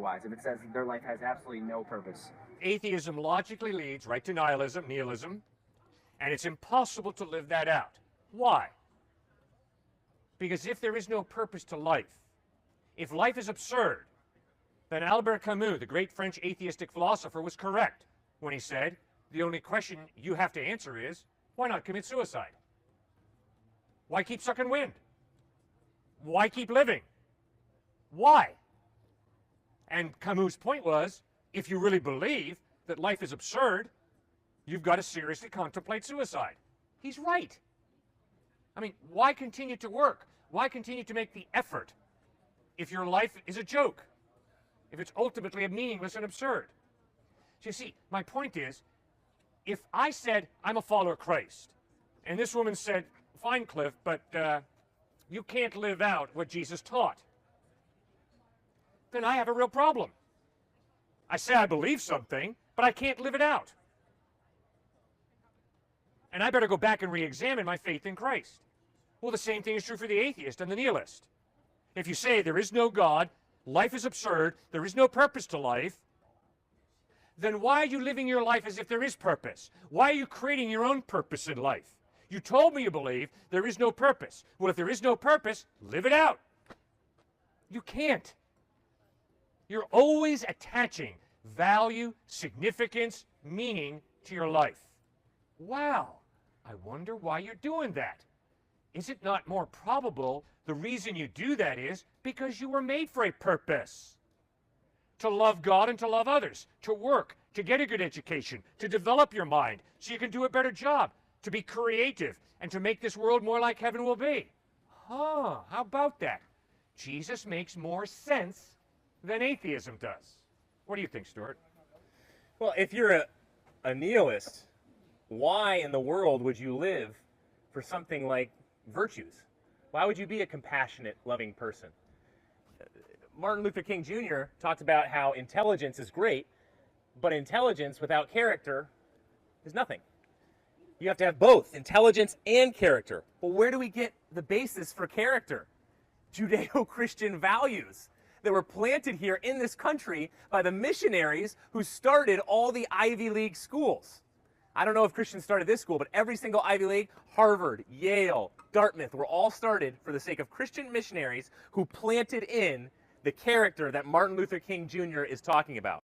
otherwise, if it says their life has absolutely no purpose? Atheism logically leads right to nihilism, and it's impossible to live that out. Why? Because if there is no purpose to life, if life is absurd, then Albert Camus, the great French atheistic philosopher, was correct when he said, the only question you have to answer is, why not commit suicide? Why keep sucking wind? Why keep living? Why? And Camus' point was, if you really believe that life is absurd, you've got to seriously contemplate suicide. He's right. I mean, why continue to work? Why continue to make the effort if your life is a joke? If it's ultimately meaningless and absurd? So you see, my point is, if I said I'm a follower of Christ, and this woman said, fine, Cliff, but you can't live out what Jesus taught, then I have a real problem. I say I believe something, but I can't live it out. And I better go back and re-examine my faith in Christ. Well, the same thing is true for the atheist and the nihilist. If you say there is no God, life is absurd, there is no purpose to life, then why are you living your life as if there is purpose? Why are you creating your own purpose in life? You told me you believe there is no purpose. Well, if there is no purpose, live it out. You can't. You're always attaching value, significance, meaning to your life. Wow, I wonder why you're doing that. Is it not more probable the reason you do that is because you were made for a purpose? To love God and to love others, to work, to get a good education, to develop your mind so you can do a better job, to be creative, and to make this world more like heaven will be. Huh, how about that? Jesus makes more sense than atheism does. What do you think, Stuart? Well, if you're a nihilist, why in the world would you live for something like virtues? Why would you be a compassionate, loving person? Martin Luther King Jr. talked about how intelligence is great, but intelligence without character is nothing. You have to have both intelligence and character. Well, where do we get the basis for character? Judeo-Christian values that were planted here in this country by the missionaries who started all the Ivy League schools. I don't know if Christians started this school, but every single Ivy League, Harvard, Yale, Dartmouth, were all started for the sake of Christian missionaries who planted in the character that Martin Luther King Jr. is talking about.